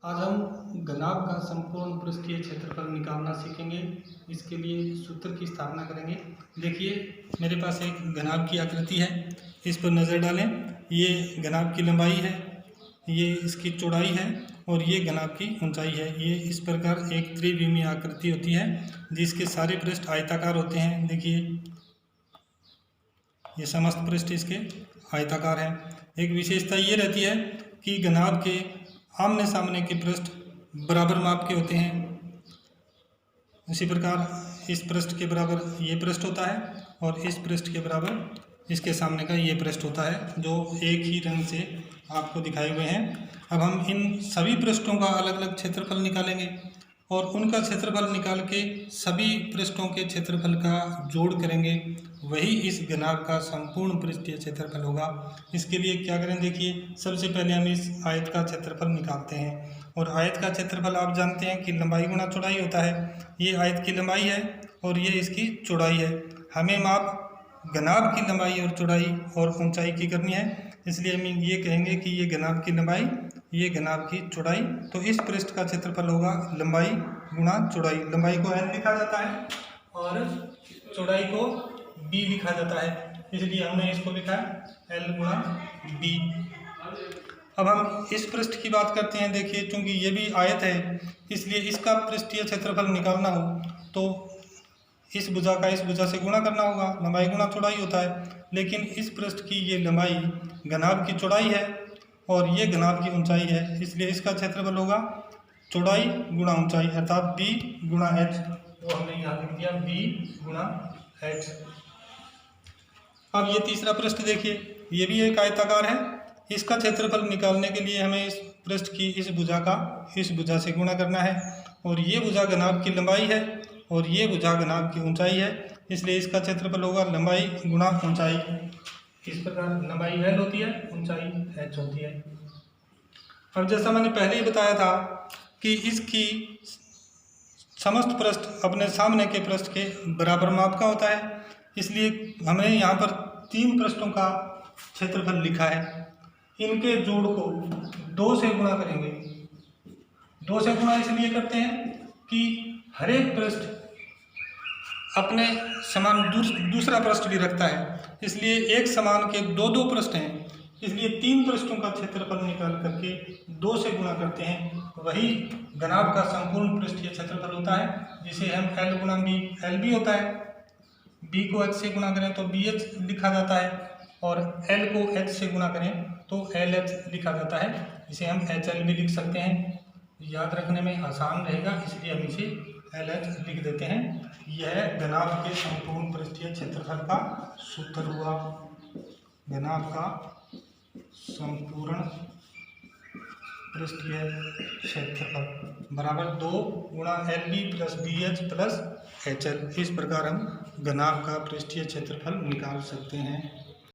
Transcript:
आज हम घनाभ का संपूर्ण पृष्ठीय क्षेत्रफल निकालना सीखेंगे। इसके लिए सूत्र की स्थापना करेंगे। देखिए, मेरे पास एक घनाभ की आकृति है, इस पर नज़र डालें। ये घनाभ की लंबाई है, ये इसकी चौड़ाई है और ये घनाभ की ऊंचाई है। ये इस प्रकार एक त्रिविमीय आकृति होती है जिसके सारे पृष्ठ आयताकार होते हैं। देखिए, ये समस्त पृष्ठ इसके आयताकार हैं। एक विशेषता ये रहती है कि घनाभ के आमने सामने के पृष्ठ बराबर माप के होते हैं। उसी प्रकार इस पृष्ठ के बराबर ये पृष्ठ होता है और इस पृष्ठ के बराबर इसके सामने का ये पृष्ठ होता है, जो एक ही रंग से आपको दिखाए हुए हैं। अब हम इन सभी पृष्ठों का अलग अलग क्षेत्रफल निकालेंगे और उनका क्षेत्रफल निकाल के सभी पृष्ठों के क्षेत्रफल का जोड़ करेंगे। वही इस घनाभ का संपूर्ण पृष्ठीय क्षेत्रफल होगा। इसके लिए क्या करें, देखिए, सबसे पहले हम इस आयत का क्षेत्रफल निकालते हैं। और आयत का क्षेत्रफल आप जानते हैं कि लंबाई गुणा चौड़ाई होता है। ये आयत की लंबाई है और ये इसकी चौड़ाई है। हमें माप घनाभ की लंबाई और चौड़ाई और ऊंचाई की करनी है, इसलिए हम ये कहेंगे कि ये घनाभ की लंबाई, ये घनाभ की चौड़ाई। तो इस पृष्ठ का क्षेत्रफल होगा लंबाई गुणा चौड़ाई। लंबाई को n लिखा जाता है और चौड़ाई को b लिखा जाता है, इसलिए हमने इसको लिखा है l गुणा b। अब हम इस पृष्ठ की बात करते हैं। देखिए, चूंकि ये भी आयत है, इसलिए इसका पृष्ठीय क्षेत्रफल निकालना हो तो इस भुजा का इस भुजा से गुणा करना होगा। लंबाई गुणा चौड़ाई होता है, लेकिन इस पृष्ठ की ये लंबाई घनाभ की चौड़ाई है और ये घनाभ की ऊंचाई है, इसलिए इसका क्षेत्रफल होगा चौड़ाई गुणा ऊंचाई, अर्थात b गुणा h। तो हमने यहाँ लिख दिया b गुणा h। अब ये तीसरा पृष्ठ देखिए, ये भी एक आयताकार है। इसका क्षेत्रफल निकालने के लिए हमें इस पृष्ठ की इस भुजा का इस भुजा से गुणा करना है और ये भुजा घनाभ की लंबाई है और ये भुजा घनाभ की ऊंचाई है, इसलिए इसका क्षेत्रफल होगा लंबाई गुणा ऊंचाई। इस प्रकार लंबाई l होती है, ऊंचाई h होती है। अब जैसा मैंने पहले ही बताया था कि इसकी समस्त पृष्ठ अपने सामने के पृष्ठ के बराबर माप का होता है, इसलिए हमने यहाँ पर तीन पृष्ठों का क्षेत्रफल लिखा है। इनके जोड़ को 2 से गुणा करेंगे। 2 से गुणा इसलिए करते हैं कि हर एक पृष्ठ अपने समान दूसरा पृष्ठ भी रखता है, इसलिए एक समान के 2-2 पृष्ठ हैं, इसलिए 3 पृष्ठों का क्षेत्रफल निकाल करके 2 से गुणा करते हैं। वही घनाभ का संपूर्ण पृष्ठीय क्षेत्रफल होता है, जिसे हम l गुणा b, l भी होता है। b को h से गुणा करें तो bh लिखा जाता है और l को h से गुणा करें तो lh लिखा जाता है, इसे हम hl भी लिख सकते हैं। याद रखने में आसान रहेगा, इसलिए हम इसे LH लिख देते हैं। यह घनाभ के संपूर्ण पृष्ठीय क्षेत्रफल का सूत्र हुआ। घनाभ का संपूर्ण पृष्ठीय क्षेत्रफल बराबर 2 गुणा LB plus BH plus HL। इस प्रकार हम घनाभ का पृष्ठीय क्षेत्रफल निकाल सकते हैं।